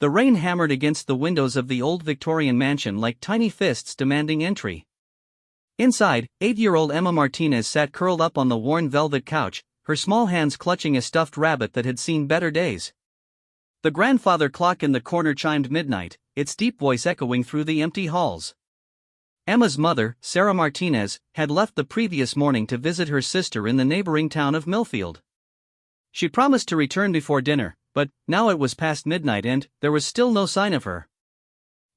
The rain hammered against the windows of the old Victorian mansion like tiny fists demanding entry. Inside, 8-year-old Emma Martinez sat curled up on the worn velvet couch, her small hands clutching a stuffed rabbit that had seen better days. The grandfather clock in the corner chimed midnight, its deep voice echoing through the empty halls. Emma's mother, Sarah Martinez, had left the previous morning to visit her sister in the neighboring town of Millfield. She promised to return before dinner, but now it was past midnight and there was still no sign of her.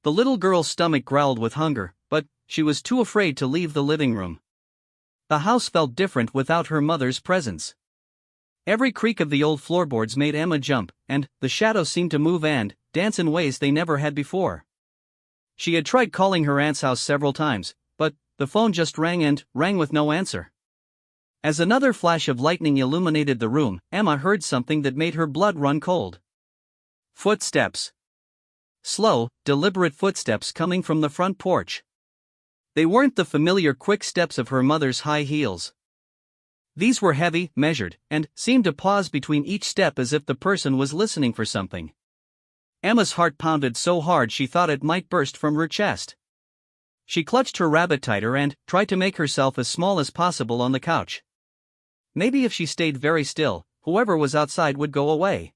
The little girl's stomach growled with hunger, but she was too afraid to leave the living room. The house felt different without her mother's presence. Every creak of the old floorboards made Emma jump, and the shadows seemed to move and dance in ways they never had before. She had tried calling her aunt's house several times, but the phone just rang with no answer. As another flash of lightning illuminated the room, Emma heard something that made her blood run cold. Footsteps. Slow, deliberate footsteps coming from the front porch. They weren't the familiar quick steps of her mother's high heels. These were heavy, measured, and seemed to pause between each step as if the person was listening for something. Emma's heart pounded so hard she thought it might burst from her chest. She clutched her rabbit tighter and tried to make herself as small as possible on the couch. Maybe if she stayed very still, whoever was outside would go away.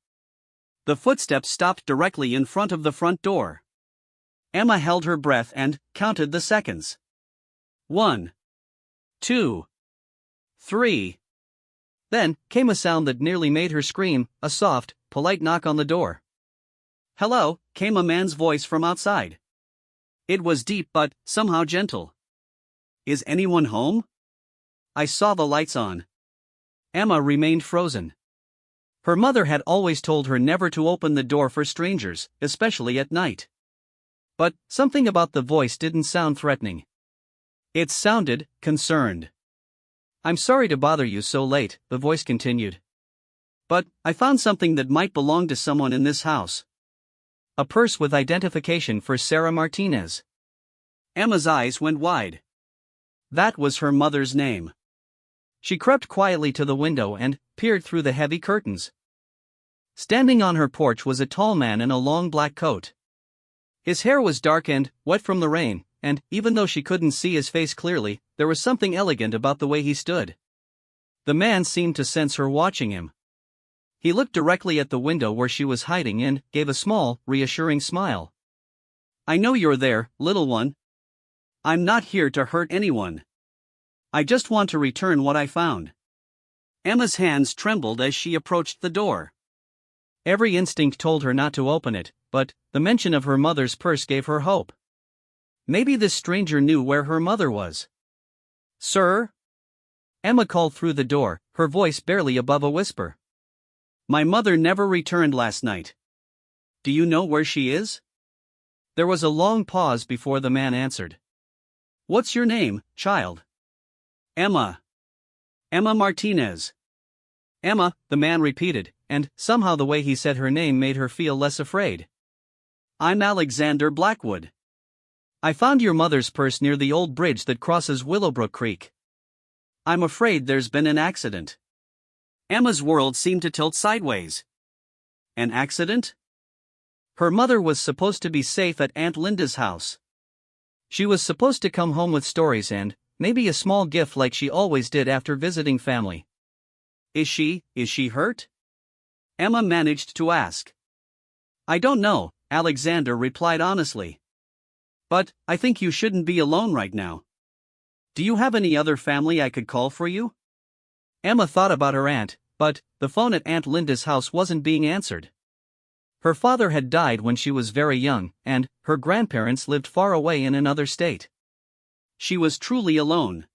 The footsteps stopped directly in front of the front door. Emma held her breath and counted the seconds. 1, 2, 3. Then came a sound that nearly made her scream, a soft, polite knock on the door. "Hello," came a man's voice from outside. It was deep but somehow gentle. "Is anyone home?" "I saw the lights on." Emma remained frozen. Her mother had always told her never to open the door for strangers, especially at night. But something about the voice didn't sound threatening. It sounded concerned. "I'm sorry to bother you so late," the voice continued. "But I found something that might belong to someone in this house." A purse with identification for Sarah Martinez. Emma's eyes went wide. That was her mother's name. She crept quietly to the window and peered through the heavy curtains. Standing on her porch was a tall man in a long black coat. His hair was dark and wet from the rain, and even though she couldn't see his face clearly, there was something elegant about the way he stood. The man seemed to sense her watching him. He looked directly at the window where she was hiding and gave a small, reassuring smile. "I know you're there, little one. I'm not here to hurt anyone. I just want to return what I found." Emma's hands trembled as she approached the door. Every instinct told her not to open it, but the mention of her mother's purse gave her hope. Maybe this stranger knew where her mother was. "Sir?" Emma called through the door, her voice barely above a whisper. "My mother never returned last night. Do you know where she is?" There was a long pause before the man answered. "What's your name, child?" "Emma. Emma Martinez." "Emma," the man repeated, and somehow the way he said her name made her feel less afraid. "I'm Alexander Blackwood. I found your mother's purse near the old bridge that crosses Willowbrook Creek. I'm afraid there's been an accident." Emma's world seemed to tilt sideways. An accident? Her mother was supposed to be safe at Aunt Linda's house. She was supposed to come home with stories and maybe a small gift like she always did after visiting family. Is she hurt?" Emma managed to ask. "I don't know," Alexander replied honestly. "But I think you shouldn't be alone right now. Do you have any other family I could call for you?" Emma thought about her aunt, but the phone at Aunt Linda's house wasn't being answered. Her father had died when she was very young, and her grandparents lived far away in another state. She was truly alone.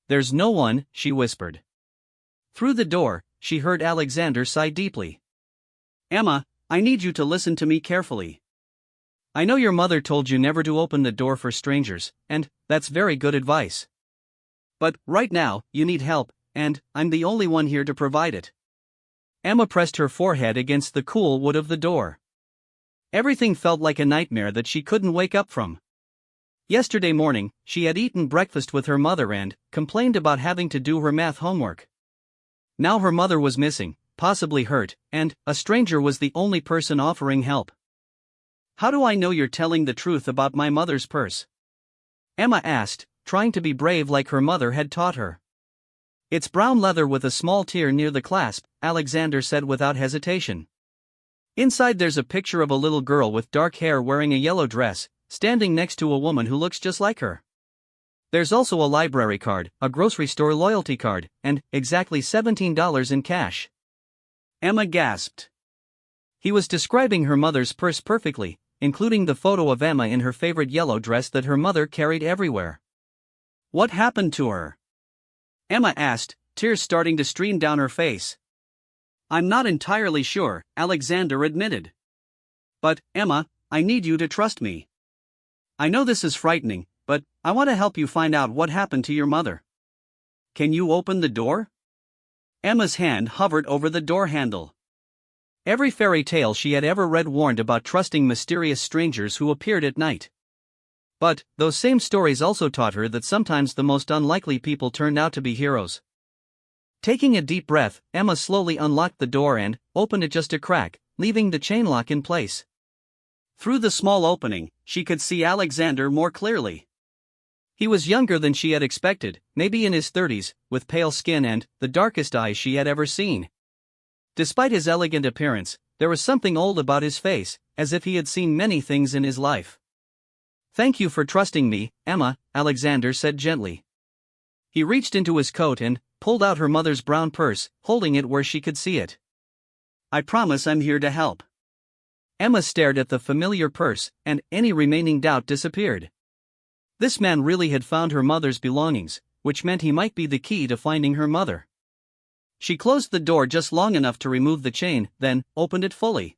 "There's no one," she whispered. Through the door, she heard Alexander sigh deeply. "Emma, I need you to listen to me carefully. I know your mother told you never to open the door for strangers, and that's very good advice. But right now, you need help, and I'm the only one here to provide it." Emma pressed her forehead against the cool wood of the door. Everything felt like a nightmare that she couldn't wake up from. Yesterday morning, she had eaten breakfast with her mother and complained about having to do her math homework. Now her mother was missing, possibly hurt, and a stranger was the only person offering help. How do I know you're telling the truth about my mother's purse? Emma asked, trying to be brave like her mother had taught her. It's brown leather with a small tear near the clasp, Alexander said without hesitation. Inside there's a picture of a little girl with dark hair wearing a yellow dress, standing next to a woman who looks just like her. There's also a library card, a grocery store loyalty card, and exactly $17 in cash. Emma gasped. He was describing her mother's purse perfectly, including the photo of Emma in her favorite yellow dress that her mother carried everywhere. What happened to her? Emma asked, tears starting to stream down her face. I'm not entirely sure, Alexander admitted. But, Emma, I need you to trust me. I know this is frightening, but I want to help you find out what happened to your mother. Can you open the door? Emma's hand hovered over the door handle. Every fairy tale she had ever read warned about trusting mysterious strangers who appeared at night. But those same stories also taught her that sometimes the most unlikely people turned out to be heroes. Taking a deep breath, Emma slowly unlocked the door and opened it just a crack, leaving the chain lock in place. Through the small opening, she could see Alexander more clearly. He was younger than she had expected, maybe in his 30s, with pale skin and the darkest eyes she had ever seen. Despite his elegant appearance, there was something old about his face, as if he had seen many things in his life. Thank you for trusting me, Emma, Alexander said gently. He reached into his coat and pulled out her mother's brown purse, holding it where she could see it. I promise I'm here to help. Emma stared at the familiar purse, and any remaining doubt disappeared. This man really had found her mother's belongings, which meant he might be the key to finding her mother. She closed the door just long enough to remove the chain, then opened it fully.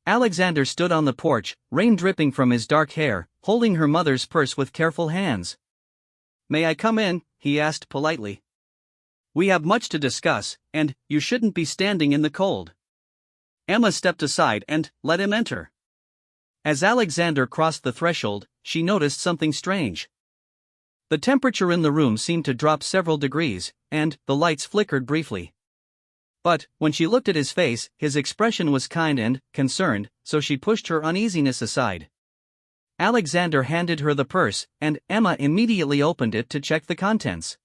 Alexander stood on the porch, rain dripping from his dark hair, holding her mother's purse with careful hands. May I come in? He asked politely. We have much to discuss, and you shouldn't be standing in the cold. Emma stepped aside and let him enter. As Alexander crossed the threshold, she noticed something strange. The temperature in the room seemed to drop several degrees, and the lights flickered briefly. But when she looked at his face, his expression was kind and concerned, so she pushed her uneasiness aside. Alexander handed her the purse, and Emma immediately opened it to check the contents.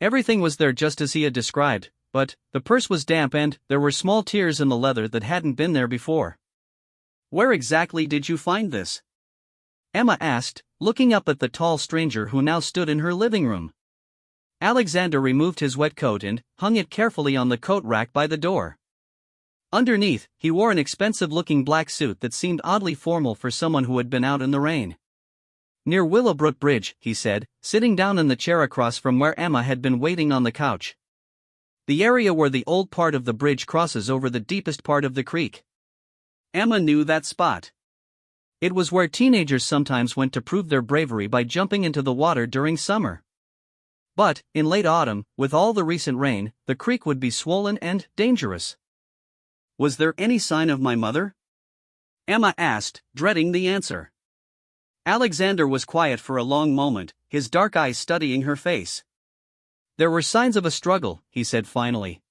Everything was there just as he had described, but the purse was damp and there were small tears in the leather that hadn't been there before. Where exactly did you find this? Emma asked, looking up at the tall stranger who now stood in her living room. Alexander removed his wet coat and hung it carefully on the coat rack by the door. Underneath, he wore an expensive-looking black suit that seemed oddly formal for someone who had been out in the rain. Near Willowbrook Bridge, he said, sitting down in the chair across from where Emma had been waiting on the couch. The area where the old part of the bridge crosses over the deepest part of the creek. Emma knew that spot. It was where teenagers sometimes went to prove their bravery by jumping into the water during summer. But, in late autumn, with all the recent rain, the creek would be swollen and dangerous. Was there any sign of my mother? Emma asked, dreading the answer. Alexander was quiet for a long moment, his dark eyes studying her face. There were signs of a struggle, he said finally.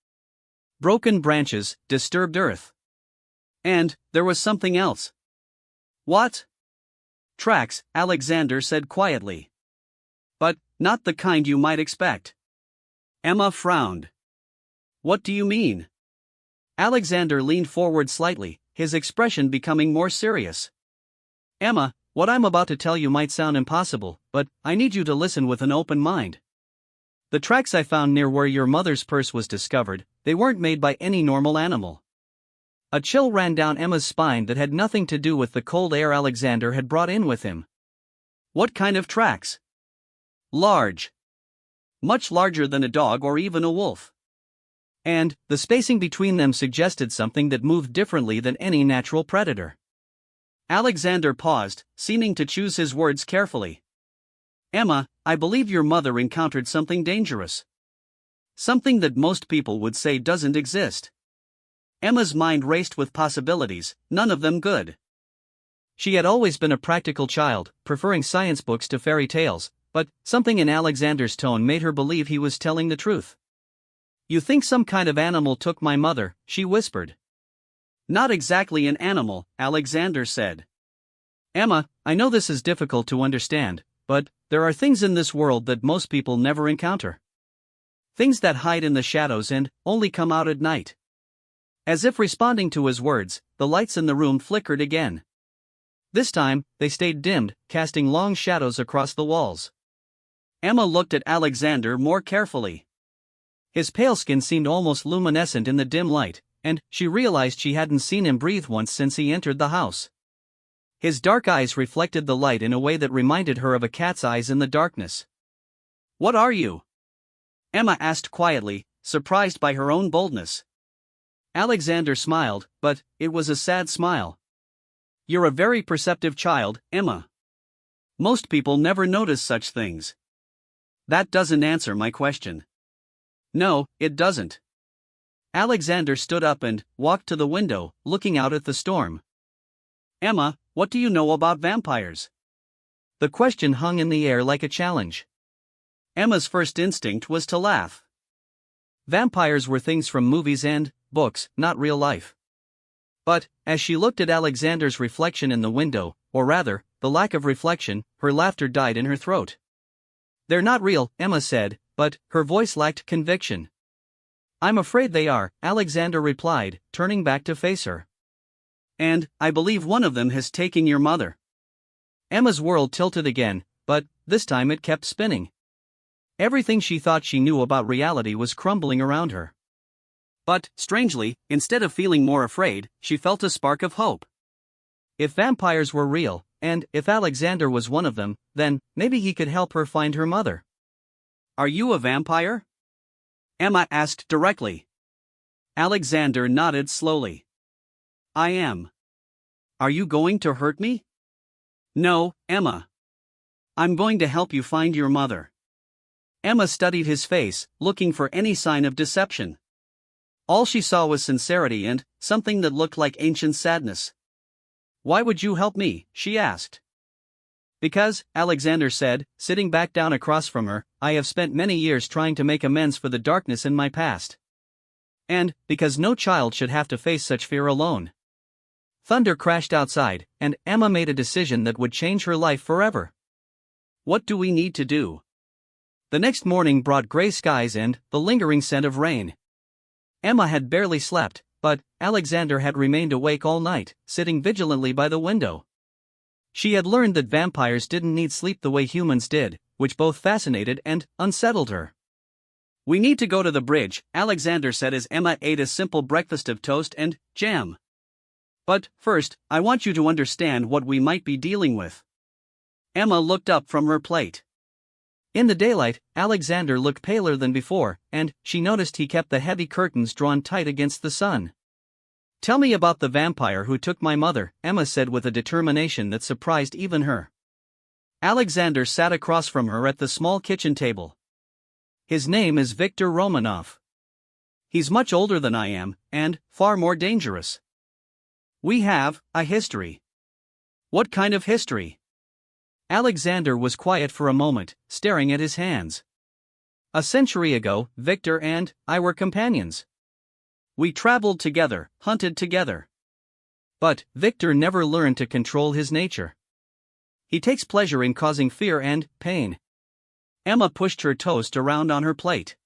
Broken branches, disturbed earth. And there was something else. What? Tracks, Alexander said quietly. But not the kind you might expect. Emma frowned. What do you mean? Alexander leaned forward slightly, his expression becoming more serious. Emma, what I'm about to tell you might sound impossible, but I need you to listen with an open mind. The tracks I found near where your mother's purse was discovered, they weren't made by any normal animal. A chill ran down Emma's spine that had nothing to do with the cold air Alexander had brought in with him. What kind of tracks? Large. Much larger than a dog or even a wolf. And the spacing between them suggested something that moved differently than any natural predator. Alexander paused, seeming to choose his words carefully. Emma, I believe your mother encountered something dangerous. Something that most people would say doesn't exist. Emma's mind raced with possibilities, none of them good. She had always been a practical child, preferring science books to fairy tales, but something in Alexander's tone made her believe he was telling the truth. You think some kind of animal took my mother, she whispered. Not exactly an animal, Alexander said. Emma, I know this is difficult to understand, but there are things in this world that most people never encounter. Things that hide in the shadows and only come out at night. As if responding to his words, the lights in the room flickered again. This time, they stayed dimmed, casting long shadows across the walls. Emma looked at Alexander more carefully. His pale skin seemed almost luminescent in the dim light, and she realized she hadn't seen him breathe once since he entered the house. His dark eyes reflected the light in a way that reminded her of a cat's eyes in the darkness. "What are you?" Emma asked quietly, surprised by her own boldness. Alexander smiled, but it was a sad smile. "You're a very perceptive child, Emma. Most people never notice such things." "That doesn't answer my question." "No, it doesn't." Alexander stood up and walked to the window, looking out at the storm. "Emma, what do you know about vampires?" The question hung in the air like a challenge. Emma's first instinct was to laugh. Vampires were things from movies and books, not real life. But, as she looked at Alexander's reflection in the window, or rather, the lack of reflection, her laughter died in her throat. "They're not real," Emma said, but her voice lacked conviction. "I'm afraid they are," Alexander replied, turning back to face her. "And I believe one of them has taken your mother." Emma's world tilted again, but this time it kept spinning. Everything she thought she knew about reality was crumbling around her. But, strangely, instead of feeling more afraid, she felt a spark of hope. If vampires were real, and if Alexander was one of them, then maybe he could help her find her mother. "Are you a vampire?" Emma asked directly. Alexander nodded slowly. "I am." "Are you going to hurt me?" "No, Emma. I'm going to help you find your mother." Emma studied his face, looking for any sign of deception. All she saw was sincerity and something that looked like ancient sadness. "Why would you help me?" she asked. "Because," Alexander said, sitting back down across from her, "I have spent many years trying to make amends for the darkness in my past. And because no child should have to face such fear alone." Thunder crashed outside, and Emma made a decision that would change her life forever. What do we need to do? The next morning brought gray skies and the lingering scent of rain. Emma had barely slept, but Alexander had remained awake all night, sitting vigilantly by the window. She had learned that vampires didn't need sleep the way humans did, which both fascinated and unsettled her. "We need to go to the bridge," Alexander said as Emma ate a simple breakfast of toast and jam. "But first, I want you to understand what we might be dealing with." Emma looked up from her plate. In the daylight, Alexander looked paler than before, and she noticed he kept the heavy curtains drawn tight against the sun. "Tell me about the vampire who took my mother," Emma said with a determination that surprised even her. Alexander sat across from her at the small kitchen table. "His name is Viktor Romanov. He's much older than I am, and far more dangerous. We have a history." "What kind of history?" Alexander was quiet for a moment, staring at his hands. "A century ago, Victor and I were companions. We traveled together, hunted together. But Victor never learned to control his nature. He takes pleasure in causing fear and pain." Emma pushed her toast around on her plate.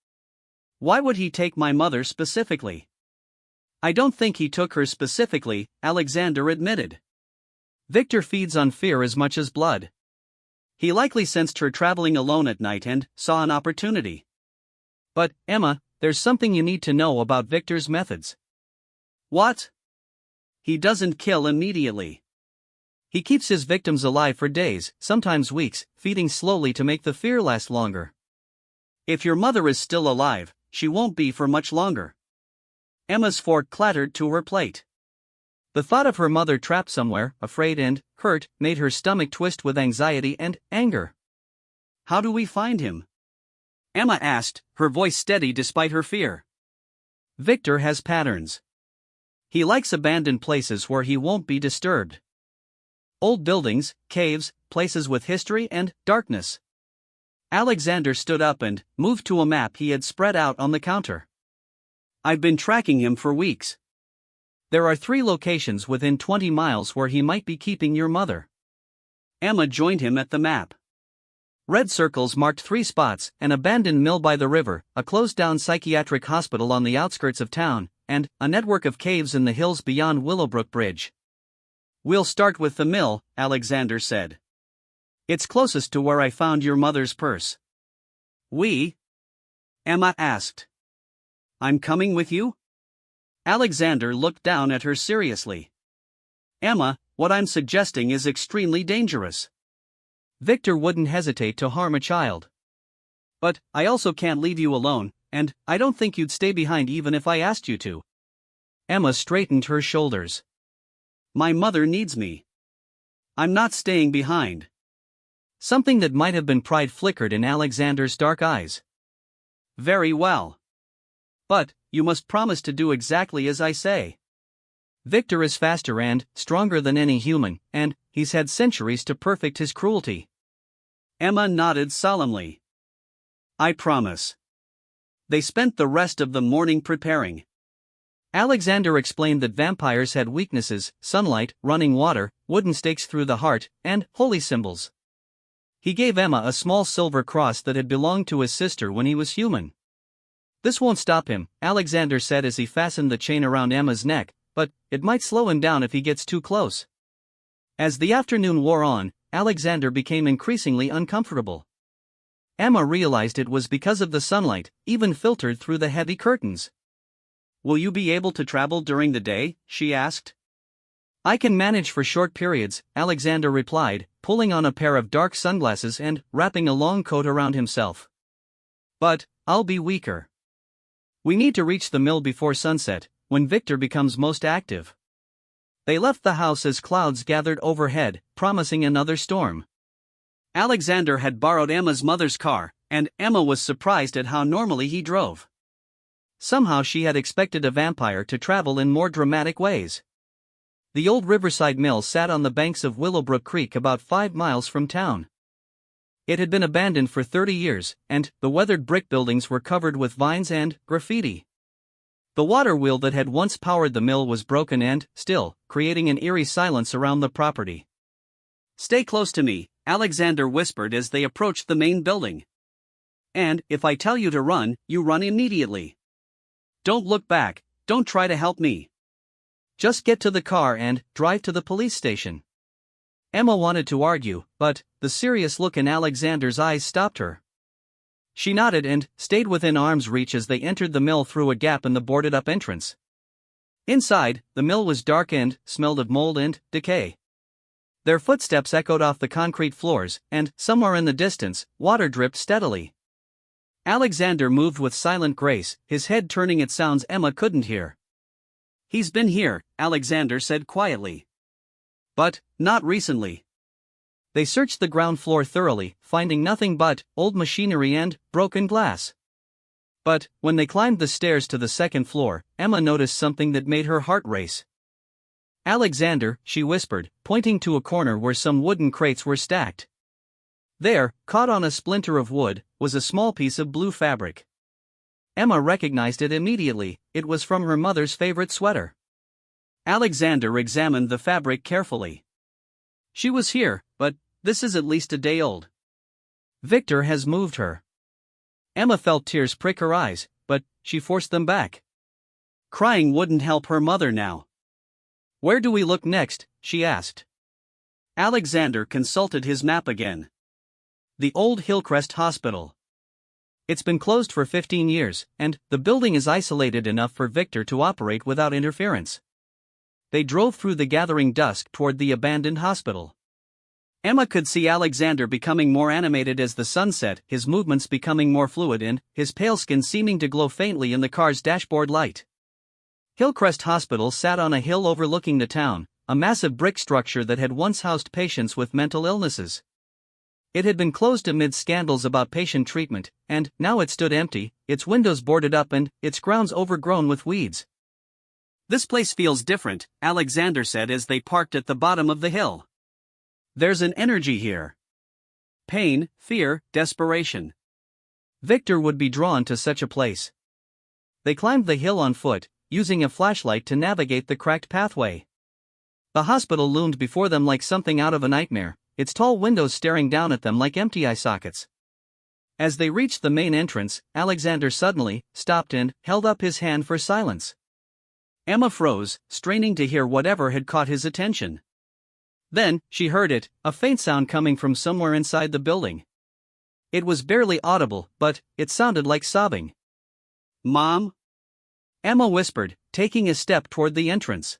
"Why would he take my mother specifically?" "I don't think he took her specifically," Alexander admitted. "Victor feeds on fear as much as blood. He likely sensed her traveling alone at night and saw an opportunity." "But, Emma, there's something you need to know about Victor's methods." "What?" "He doesn't kill immediately. He keeps his victims alive for days, sometimes weeks, feeding slowly to make the fear last longer. If your mother is still alive, she won't be for much longer." Emma's fork clattered to her plate. The thought of her mother trapped somewhere, afraid and hurt, made her stomach twist with anxiety and anger. "How do we find him?" Emma asked, her voice steady despite her fear. "Victor has patterns. He likes abandoned places where he won't be disturbed. Old buildings, caves, places with history and darkness." Alexander stood up and moved to a map he had spread out on the counter. "I've been tracking him for weeks. There are 3 locations within 20 miles where he might be keeping your mother. Emma joined him at the map. Red circles marked 3 spots: an abandoned mill by the river, a closed-down psychiatric hospital on the outskirts of town, and a network of caves in the hills beyond Willowbrook Bridge. "We'll start with the mill," Alexander said. "It's closest to where I found your mother's purse." "We?" Emma asked. "I'm coming with you?" Alexander looked down at her seriously. "Emma, what I'm suggesting is extremely dangerous. Victor wouldn't hesitate to harm a child. But I also can't leave you alone, and I don't think you'd stay behind even if I asked you to." Emma straightened her shoulders. "My mother needs me. I'm not staying behind." Something that might have been pride flickered in Alexander's dark eyes. "Very well. But you must promise to do exactly as I say. Victor is faster and stronger than any human, and he's had centuries to perfect his cruelty." Emma nodded solemnly. "I promise." They spent the rest of the morning preparing. Alexander explained that vampires had weaknesses: sunlight, running water, wooden stakes through the heart, and holy symbols. He gave Emma a small silver cross that had belonged to his sister when he was human. "This won't stop him," Alexander said as he fastened the chain around Emma's neck, "but it might slow him down if he gets too close." As the afternoon wore on, Alexander became increasingly uncomfortable. Emma realized it was because of the sunlight, even filtered through the heavy curtains. "Will you be able to travel during the day?" she asked. "I can manage for short periods," Alexander replied, pulling on a pair of dark sunglasses and wrapping a long coat around himself. "But I'll be weaker. We need to reach the mill before sunset, when Victor becomes most active." They left the house as clouds gathered overhead, promising another storm. Alexander had borrowed Emma's mother's car, and Emma was surprised at how normally he drove. Somehow she had expected a vampire to travel in more dramatic ways. The old riverside mill sat on the banks of Willowbrook Creek about 5 miles from town. It had been abandoned for 30 years, and the weathered brick buildings were covered with vines and graffiti. The water wheel that had once powered the mill was broken and still, creating an eerie silence around the property. "Stay close to me," Alexander whispered as they approached the main building. "And if I tell you to run, you run immediately. Don't look back, don't try to help me. Just get to the car and drive to the police station." Emma wanted to argue, but the serious look in Alexander's eyes stopped her. She nodded and stayed within arm's reach as they entered the mill through a gap in the boarded-up entrance. Inside, the mill was dark and smelled of mold and decay. Their footsteps echoed off the concrete floors, and somewhere in the distance, water dripped steadily. Alexander moved with silent grace, his head turning at sounds Emma couldn't hear. "He's been here," Alexander said quietly. "But not recently." They searched the ground floor thoroughly, finding nothing but old machinery and broken glass. But when they climbed the stairs to the second floor, Emma noticed something that made her heart race. "Alexander," she whispered, pointing to a corner where some wooden crates were stacked. There, caught on a splinter of wood, was a small piece of blue fabric. Emma recognized it immediately. It was from her mother's favorite sweater. Alexander examined the fabric carefully. "She was here, but this is at least a day old. Victor has moved her." Emma felt tears prick her eyes, but she forced them back. Crying wouldn't help her mother now. "Where do we look next?" she asked. Alexander consulted his map again. "The old Hillcrest Hospital. It's been closed for 15 years, and the building is isolated enough for Victor to operate without interference." They drove through the gathering dusk toward the abandoned hospital. Emma could see Alexander becoming more animated as the sun set, his movements becoming more fluid and his pale skin seeming to glow faintly in the car's dashboard light. Hillcrest Hospital sat on a hill overlooking the town, a massive brick structure that had once housed patients with mental illnesses. It had been closed amid scandals about patient treatment, and now it stood empty, its windows boarded up and its grounds overgrown with weeds. "This place feels different," Alexander said as they parked at the bottom of the hill. "There's an energy here. Pain, fear, desperation. Victor would be drawn to such a place." They climbed the hill on foot, using a flashlight to navigate the cracked pathway. The hospital loomed before them like something out of a nightmare, its tall windows staring down at them like empty eye sockets. As they reached the main entrance, Alexander suddenly stopped and held up his hand for silence. Emma froze, straining to hear whatever had caught his attention. Then, she heard it, a faint sound coming from somewhere inside the building. It was barely audible, but it sounded like sobbing. "Mom?" Emma whispered, taking a step toward the entrance.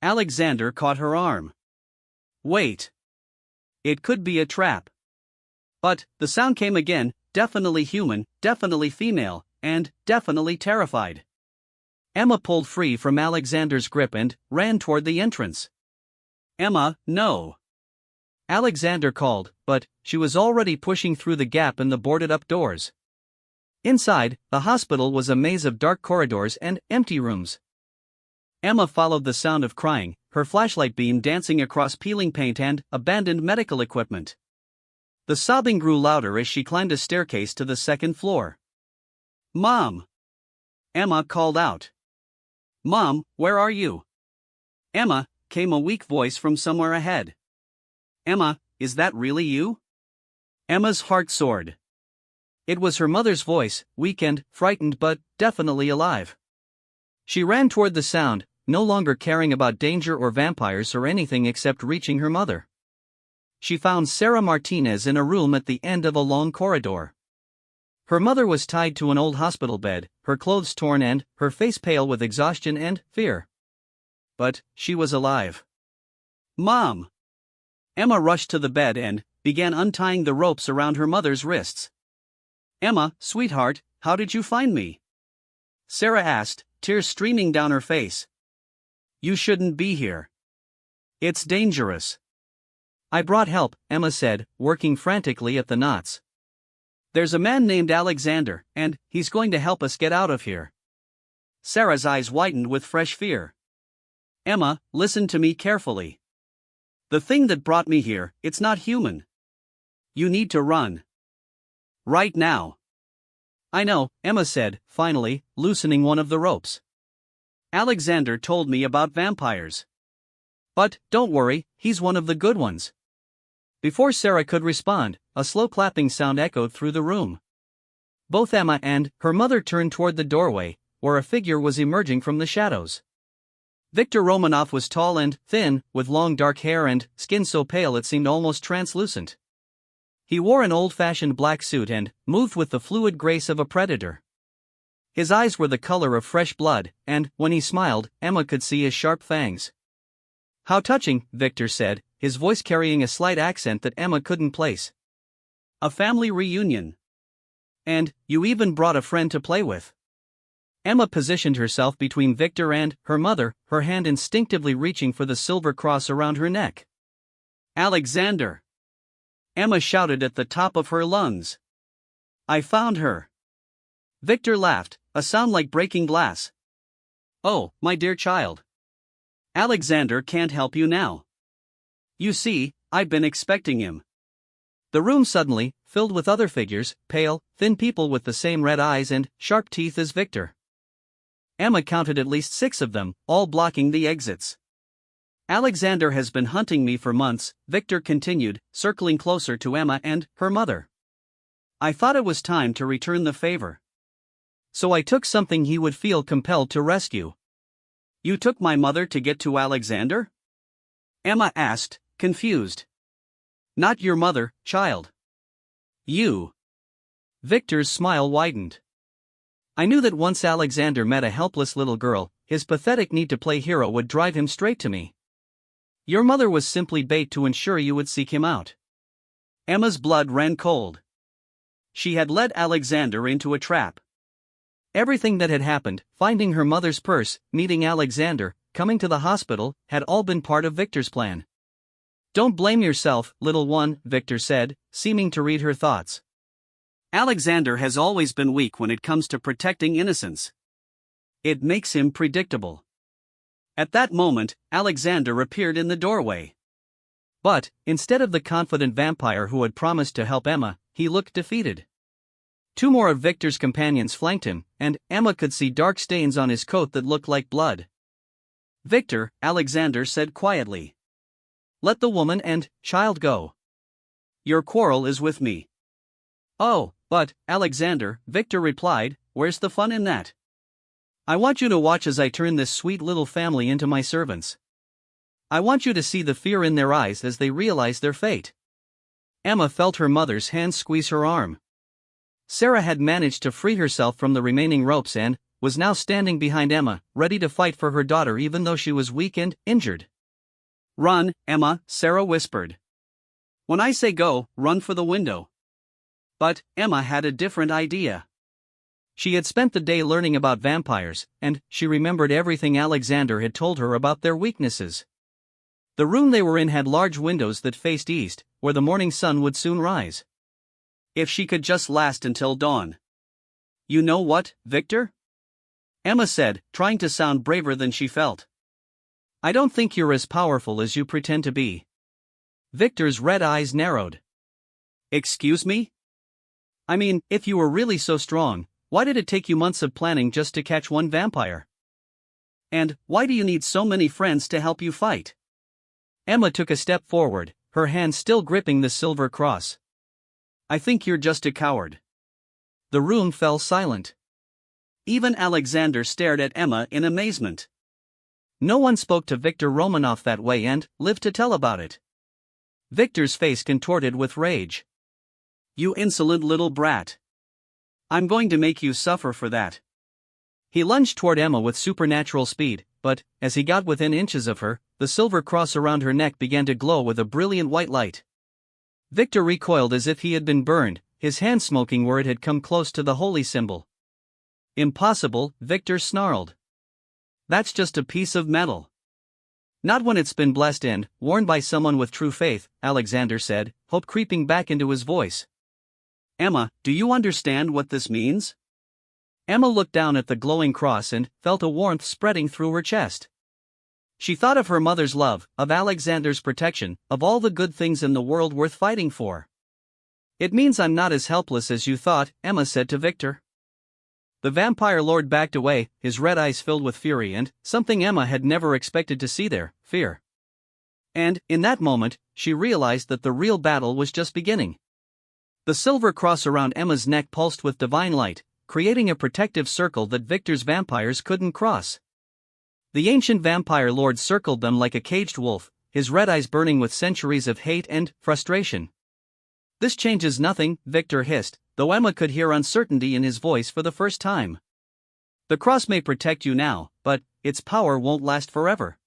Alexander caught her arm. "Wait. It could be a trap." But the sound came again, definitely human, definitely female, and definitely terrified. Emma pulled free from Alexander's grip and ran toward the entrance. "Emma, no!" Alexander called, but she was already pushing through the gap in the boarded-up doors. Inside, the hospital was a maze of dark corridors and empty rooms. Emma followed the sound of crying, her flashlight beam dancing across peeling paint and abandoned medical equipment. The sobbing grew louder as she climbed a staircase to the second floor. "Mom!" Emma called out. "Mom, where are you?" "Emma," came a weak voice from somewhere ahead. "Emma, is that really you?" Emma's heart soared. It was her mother's voice, weak and frightened but definitely alive. She ran toward the sound, no longer caring about danger or vampires or anything except reaching her mother. She found Sarah Martinez in a room at the end of a long corridor. Her mother was tied to an old hospital bed, her clothes torn and her face pale with exhaustion and fear. But she was alive. "Mom!" Emma rushed to the bed and began untying the ropes around her mother's wrists. "Emma, sweetheart, how did you find me?" Sarah asked, tears streaming down her face. "You shouldn't be here. It's dangerous." "I brought help," Emma said, working frantically at the knots. "There's a man named Alexander, and he's going to help us get out of here." Sarah's eyes widened with fresh fear. "Emma, listen to me carefully. The thing that brought me here, it's not human. You need to run. Right now." "I know," Emma said, finally, loosening one of the ropes. "Alexander told me about vampires. But, don't worry, he's one of the good ones." Before Sarah could respond, a slow clapping sound echoed through the room. Both Emma and her mother turned toward the doorway, where a figure was emerging from the shadows. Viktor Romanov was tall and thin, with long dark hair and skin so pale it seemed almost translucent. He wore an old-fashioned black suit and moved with the fluid grace of a predator. His eyes were the color of fresh blood, and when he smiled, Emma could see his sharp fangs. "How touching," Viktor said, his voice carrying a slight accent that Emma couldn't place. "A family reunion. And you even brought a friend to play with." Emma positioned herself between Viktor and her mother, her hand instinctively reaching for the silver cross around her neck. "Alexander!" Emma shouted at the top of her lungs. "I found her." Viktor laughed, a sound like breaking glass. "Oh, my dear child. Alexander can't help you now. You see, I've been expecting him." The room suddenly filled with other figures, pale, thin people with the same red eyes and sharp teeth as Viktor. Emma counted at least 6 of them, all blocking the exits. "Alexander has been hunting me for months," Viktor continued, circling closer to Emma and her mother. "I thought it was time to return the favor. So I took something he would feel compelled to rescue." "You took my mother to get to Alexander?" Emma asked, confused. "Not your mother, child. You." Viktor's smile widened. "I knew that once Alexander met a helpless little girl, his pathetic need to play hero would drive him straight to me. Your mother was simply bait to ensure you would seek him out." Emma's blood ran cold. She had led Alexander into a trap. Everything that had happened, finding her mother's purse, meeting Alexander, coming to the hospital, had all been part of Viktor's plan. "Don't blame yourself, little one," Viktor said, seeming to read her thoughts. "Alexander has always been weak when it comes to protecting innocence. It makes him predictable." At that moment, Alexander appeared in the doorway. But, instead of the confident vampire who had promised to help Emma, he looked defeated. Two more of Victor's companions flanked him, and Emma could see dark stains on his coat that looked like blood. "Victor," Alexander said quietly. "Let the woman and child go. Your quarrel is with me." "Oh, but, Alexander," Victor replied, "where's the fun in that? I want you to watch as I turn this sweet little family into my servants. I want you to see the fear in their eyes as they realize their fate." Emma felt her mother's hand squeeze her arm. Sarah had managed to free herself from the remaining ropes and was now standing behind Emma, ready to fight for her daughter even though she was weak and injured. "Run, Emma," Sarah whispered. "When I say go, run for the window." But Emma had a different idea. She had spent the day learning about vampires, and she remembered everything Alexander had told her about their weaknesses. The room they were in had large windows that faced east, where the morning sun would soon rise. If she could just last until dawn. "You know what, Victor?" Emma said, trying to sound braver than she felt. "I don't think you're as powerful as you pretend to be." Victor's red eyes narrowed. "Excuse me? I mean, if you were really so strong, why did it take you months of planning just to catch one vampire? And why do you need so many friends to help you fight?" Emma took a step forward, her hand still gripping the silver cross. "I think you're just a coward." The room fell silent. Even Alexander stared at Emma in amazement. No one spoke to Victor Romanoff that way and lived to tell about it. Victor's face contorted with rage. "You insolent little brat. I'm going to make you suffer for that." He lunged toward Emma with supernatural speed, but, as he got within inches of her, the silver cross around her neck began to glow with a brilliant white light. Victor recoiled as if he had been burned, his hand smoking where it had come close to the holy symbol. "Impossible," Victor snarled. "That's just a piece of metal." "Not when it's been blessed and worn by someone with true faith," Alexander said, hope creeping back into his voice. "Emma, do you understand what this means?" Emma looked down at the glowing cross and felt a warmth spreading through her chest. She thought of her mother's love, of Alexander's protection, of all the good things in the world worth fighting for. "It means I'm not as helpless as you thought," Emma said to Victor. The vampire lord backed away, his red eyes filled with fury and something Emma had never expected to see there, fear. And, in that moment, she realized that the real battle was just beginning. The silver cross around Emma's neck pulsed with divine light, creating a protective circle that Victor's vampires couldn't cross. The ancient vampire lord circled them like a caged wolf, his red eyes burning with centuries of hate and frustration. "This changes nothing," Victor hissed, though Emma could hear uncertainty in his voice for the first time. "The cross may protect you now, but its power won't last forever.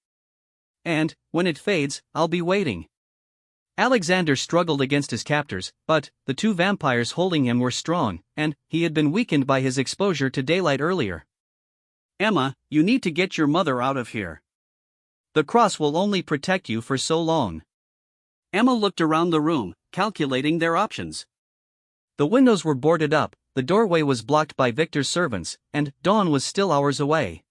And, when it fades, I'll be waiting." Alexander struggled against his captors, but the two vampires holding him were strong, and he had been weakened by his exposure to daylight earlier. "Emma, you need to get your mother out of here. The cross will only protect you for so long." Emma looked around the room, calculating their options. The windows were boarded up, the doorway was blocked by Victor's servants, and dawn was still hours away.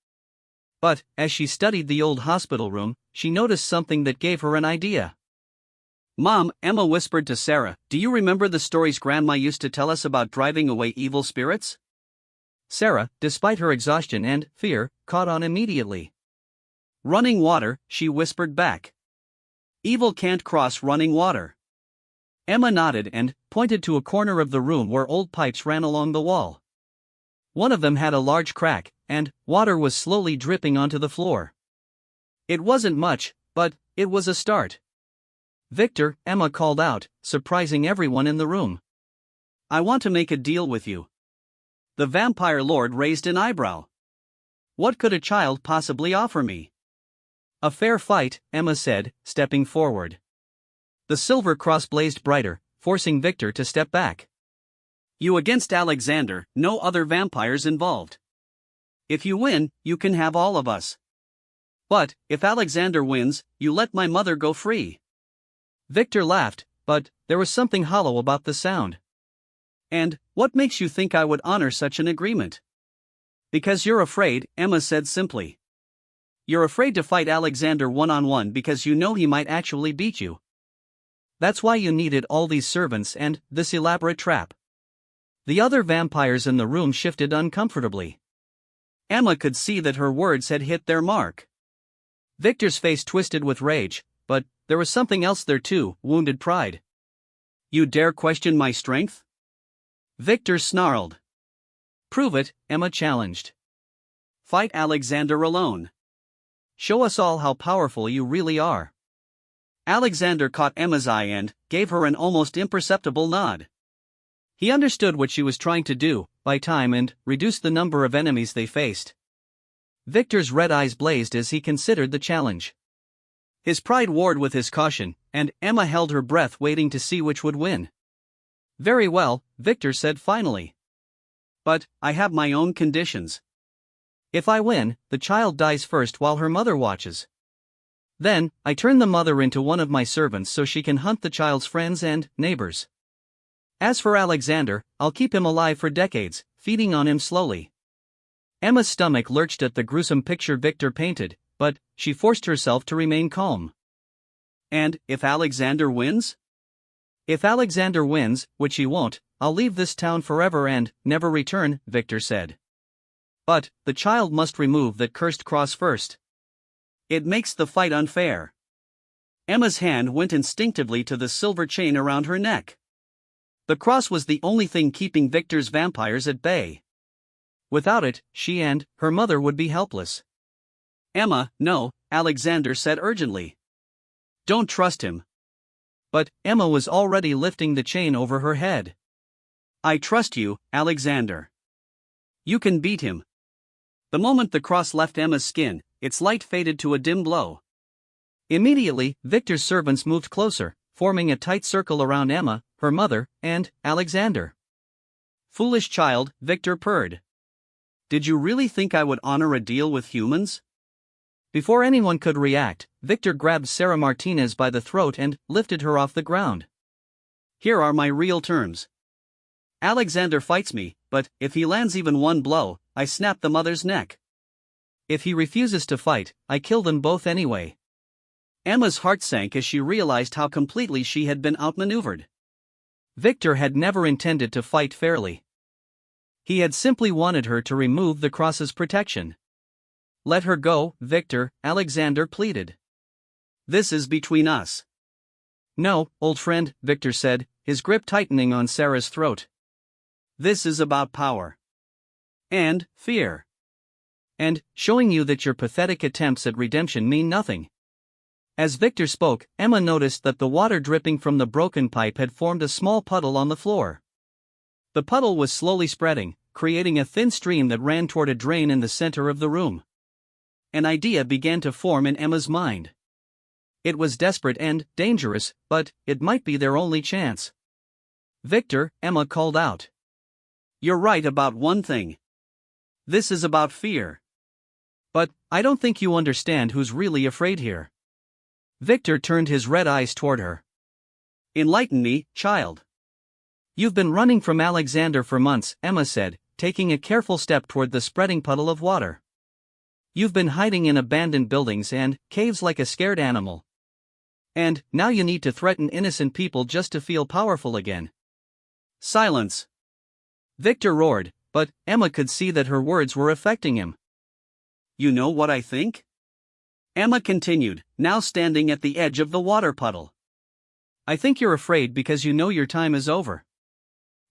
But, as she studied the old hospital room, she noticed something that gave her an idea. "Mom," Emma whispered to Sarah, "do you remember the stories Grandma used to tell us about driving away evil spirits?" Sarah, despite her exhaustion and fear, caught on immediately. "Running water," she whispered back. "Evil can't cross running water." Emma nodded and pointed to a corner of the room where old pipes ran along the wall. One of them had a large crack, and water was slowly dripping onto the floor. It wasn't much, but it was a start. "Victor," Emma called out, surprising everyone in the room. "I want to make a deal with you." The vampire lord raised an eyebrow. "What could a child possibly offer me?" "A fair fight," Emma said, stepping forward. The silver cross blazed brighter, forcing Victor to step back. "You against Alexander, no other vampires involved. If you win, you can have all of us. But, if Alexander wins, you let my mother go free." Victor laughed, but there was something hollow about the sound. "And what makes you think I would honor such an agreement?" "Because you're afraid," Emma said simply. "You're afraid to fight Alexander one-on-one because you know he might actually beat you. That's why you needed all these servants and this elaborate trap." The other vampires in the room shifted uncomfortably. Emma could see that her words had hit their mark. Victor's face twisted with rage, but there was something else there too, wounded pride. "You dare question my strength?" Victor snarled. "Prove it," Emma challenged. "Fight Alexander alone. Show us all how powerful you really are." Alexander caught Emma's eye and gave her an almost imperceptible nod. He understood what she was trying to do, buy time and reduce the number of enemies they faced. Victor's red eyes blazed as he considered the challenge. His pride warred with his caution, and Emma held her breath waiting to see which would win. "Very well," Victor said finally. "But I have my own conditions. If I win, the child dies first while her mother watches. Then, I turn the mother into one of my servants so she can hunt the child's friends and neighbors. As for Alexander, I'll keep him alive for decades, feeding on him slowly." Emma's stomach lurched at the gruesome picture Victor painted, but she forced herself to remain calm. "And if Alexander wins?" "If Alexander wins, which he won't, I'll leave this town forever and never return," Victor said. "But the child must remove that cursed cross first. It makes the fight unfair." Emma's hand went instinctively to the silver chain around her neck. The cross was the only thing keeping Victor's vampires at bay. Without it, she and her mother would be helpless. "Emma, no," Alexander said urgently. "Don't trust him." But Emma was already lifting the chain over her head. "I trust you, Alexander. You can beat him." The moment the cross left Emma's skin, its light faded to a dim glow. Immediately, Victor's servants moved closer, forming a tight circle around Emma, her mother, and Alexander. "Foolish child," Victor purred. "Did you really think I would honor a deal with humans?" Before anyone could react, Victor grabbed Sarah Martinez by the throat and lifted her off the ground. "Here are my real terms. Alexander fights me, but if he lands even one blow, I snap the mother's neck. If he refuses to fight, I kill them both anyway." Emma's heart sank as she realized how completely she had been outmaneuvered. Victor had never intended to fight fairly. He had simply wanted her to remove the cross's protection. "Let her go, Victor," Alexander pleaded. "This is between us." "No, old friend," Victor said, his grip tightening on Sarah's throat. "This is about power. And fear. And showing you that your pathetic attempts at redemption mean nothing." As Victor spoke, Emma noticed that the water dripping from the broken pipe had formed a small puddle on the floor. The puddle was slowly spreading, creating a thin stream that ran toward a drain in the center of the room. An idea began to form in Emma's mind. It was desperate and dangerous, but it might be their only chance. "Victor," Emma called out. "You're right about one thing. This is about fear. But I don't think you understand who's really afraid here." Victor turned his red eyes toward her. "Enlighten me, child." "You've been running from Alexander for months," Emma said, taking a careful step toward the spreading puddle of water. "You've been hiding in abandoned buildings and caves like a scared animal. And now you need to threaten innocent people just to feel powerful again." "Silence!" Victor roared, but Emma could see that her words were affecting him. "You know what I think?" Emma continued, now standing at the edge of the water puddle. "I think you're afraid because you know your time is over.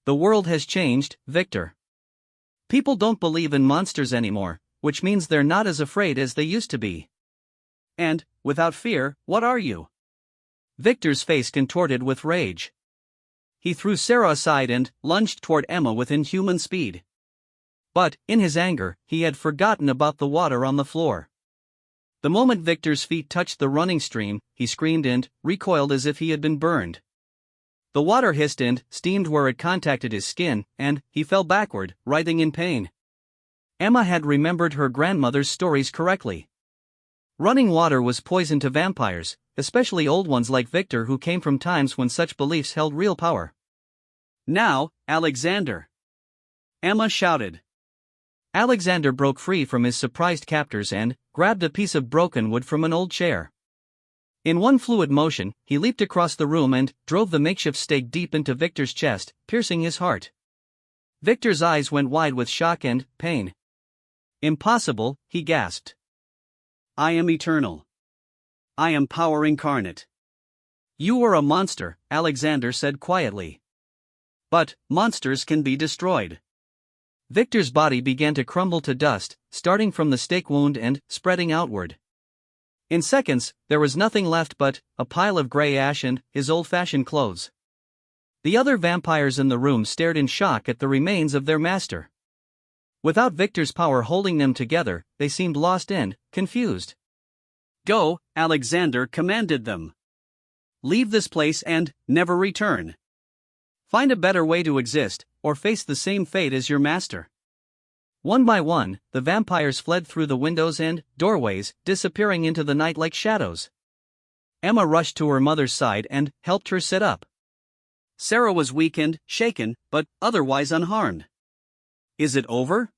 The world has changed, Victor. People don't believe in monsters anymore, which means they're not as afraid as they used to be. And, without fear, what are you?" Victor's face contorted with rage. He threw Sarah aside and lunged toward Emma with inhuman speed. But, in his anger, he had forgotten about the water on the floor. The moment Victor's feet touched the running stream, he screamed and recoiled as if he had been burned. The water hissed and steamed where it contacted his skin, and he fell backward, writhing in pain. Emma had remembered her grandmother's stories correctly. Running water was poison to vampires, especially old ones like Victor who came from times when such beliefs held real power. "Now, Alexander!" Emma shouted. Alexander broke free from his surprised captors and grabbed a piece of broken wood from an old chair. In one fluid motion, he leaped across the room and drove the makeshift stake deep into Victor's chest, piercing his heart. Victor's eyes went wide with shock and pain. Impossible, he gasped. I am eternal. I am power incarnate. You are a monster, Alexander said quietly. But monsters can be destroyed. Victor's body began to crumble to dust, starting from the stake wound and spreading outward. In seconds, there was nothing left but a pile of gray ash and his old-fashioned clothes. The other vampires in the room stared in shock at the remains of their master. Without Victor's power holding them together, they seemed lost and confused. Go, Alexander commanded them. Leave this place and never return. Find a better way to exist, or face the same fate as your master. One by one, the vampires fled through the windows and doorways, disappearing into the night like shadows. Emma rushed to her mother's side and helped her sit up. Sarah was weak and shaken, but otherwise unharmed. Is it over?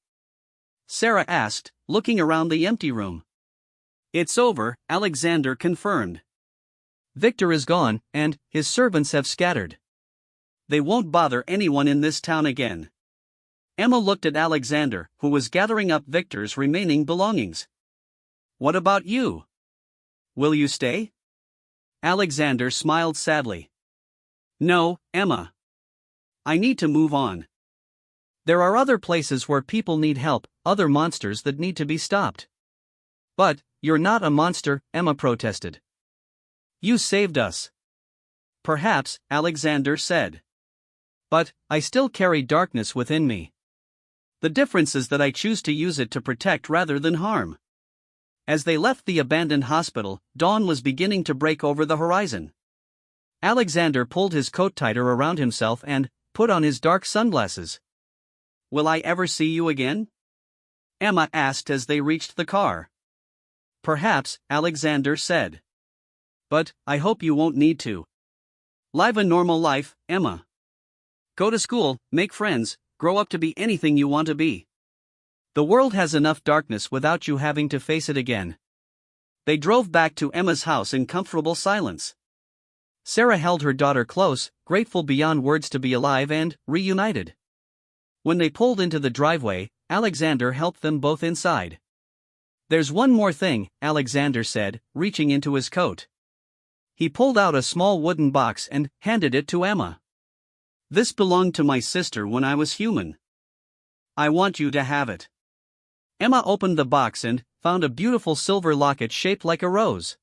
Sarah asked, looking around the empty room. It's over, Alexander confirmed. Victor is gone, and his servants have scattered. They won't bother anyone in this town again. Emma looked at Alexander, who was gathering up Victor's remaining belongings. What about you? Will you stay? Alexander smiled sadly. No, Emma. I need to move on. There are other places where people need help, other monsters that need to be stopped. But, you're not a monster, Emma protested. You saved us. Perhaps, Alexander said. But, I still carry darkness within me. The difference is that I choose to use it to protect rather than harm. As they left the abandoned hospital, dawn was beginning to break over the horizon. Alexander pulled his coat tighter around himself and put on his dark sunglasses. Will I ever see you again? Emma asked as they reached the car. Perhaps, Alexander said. But, I hope you won't need to. Live a normal life, Emma. Go to school, make friends, grow up to be anything you want to be. The world has enough darkness without you having to face it again. They drove back to Emma's house in comfortable silence. Sarah held her daughter close, grateful beyond words to be alive and reunited. When they pulled into the driveway, Alexander helped them both inside. There's one more thing, Alexander said, reaching into his coat. He pulled out a small wooden box and handed it to Emma. This belonged to my sister when I was human. I want you to have it. Emma opened the box and found a beautiful silver locket shaped like a rose.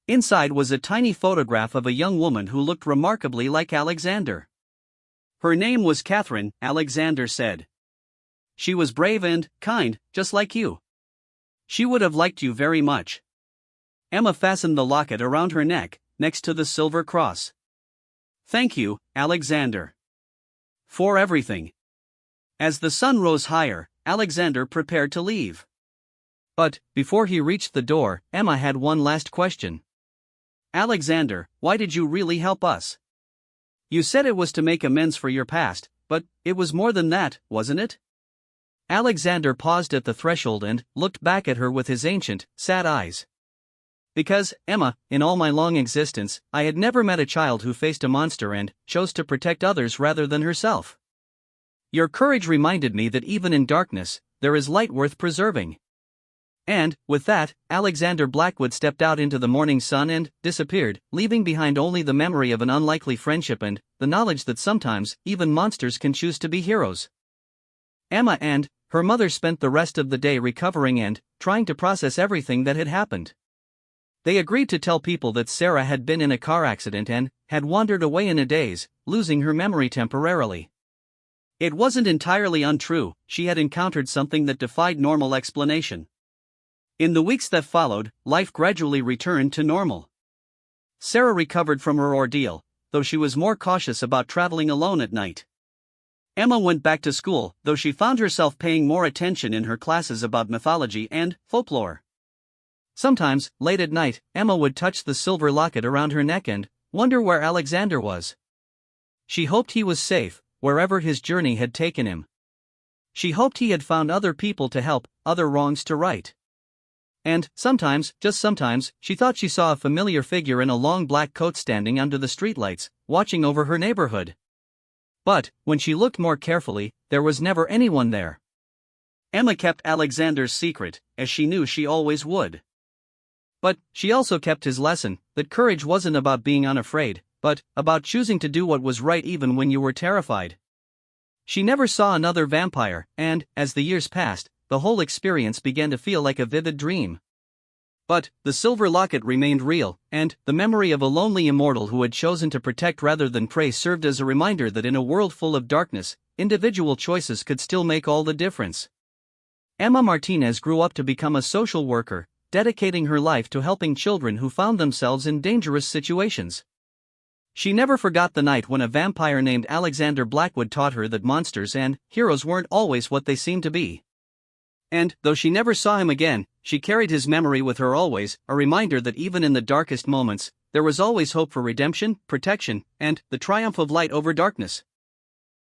Inside was a tiny photograph of a young woman who looked remarkably like Alexander. Her name was Catherine, Alexander said. She was brave and kind, just like you. She would have liked you very much. Emma fastened the locket around her neck, next to the silver cross. Thank you, Alexander. For everything. As the sun rose higher, Alexander prepared to leave. But, before he reached the door, Emma had one last question. Alexander, why did you really help us? You said it was to make amends for your past, but it was more than that, wasn't it? Alexander paused at the threshold and looked back at her with his ancient, sad eyes. Because, Emma, in all my long existence, I had never met a child who faced a monster and chose to protect others rather than herself. Your courage reminded me that even in darkness, there is light worth preserving. And, with that, Alexander Blackwood stepped out into the morning sun and disappeared, leaving behind only the memory of an unlikely friendship and the knowledge that sometimes, even monsters can choose to be heroes. Emma and her mother spent the rest of the day recovering and trying to process everything that had happened. They agreed to tell people that Sarah had been in a car accident and had wandered away in a daze, losing her memory temporarily. It wasn't entirely untrue, she had encountered something that defied normal explanation. In the weeks that followed, life gradually returned to normal. Sarah recovered from her ordeal, though she was more cautious about traveling alone at night. Emma went back to school, though she found herself paying more attention in her classes about mythology and folklore. Sometimes, late at night, Emma would touch the silver locket around her neck and wonder where Alexander was. She hoped he was safe, wherever his journey had taken him. She hoped he had found other people to help, other wrongs to right. And, sometimes, just sometimes, she thought she saw a familiar figure in a long black coat standing under the streetlights, watching over her neighborhood. But, when she looked more carefully, there was never anyone there. Emma kept Alexander's secret, as she knew she always would. But, she also kept his lesson, that courage wasn't about being unafraid, but about choosing to do what was right even when you were terrified. She never saw another vampire, and, as the years passed, the whole experience began to feel like a vivid dream. But, the silver locket remained real, and the memory of a lonely immortal who had chosen to protect rather than prey served as a reminder that in a world full of darkness, individual choices could still make all the difference. Emma Martinez grew up to become a social worker, dedicating her life to helping children who found themselves in dangerous situations. She never forgot the night when a vampire named Alexander Blackwood taught her that monsters and heroes weren't always what they seemed to be. And, though she never saw him again, she carried his memory with her always, a reminder that even in the darkest moments, there was always hope for redemption, protection, and the triumph of light over darkness.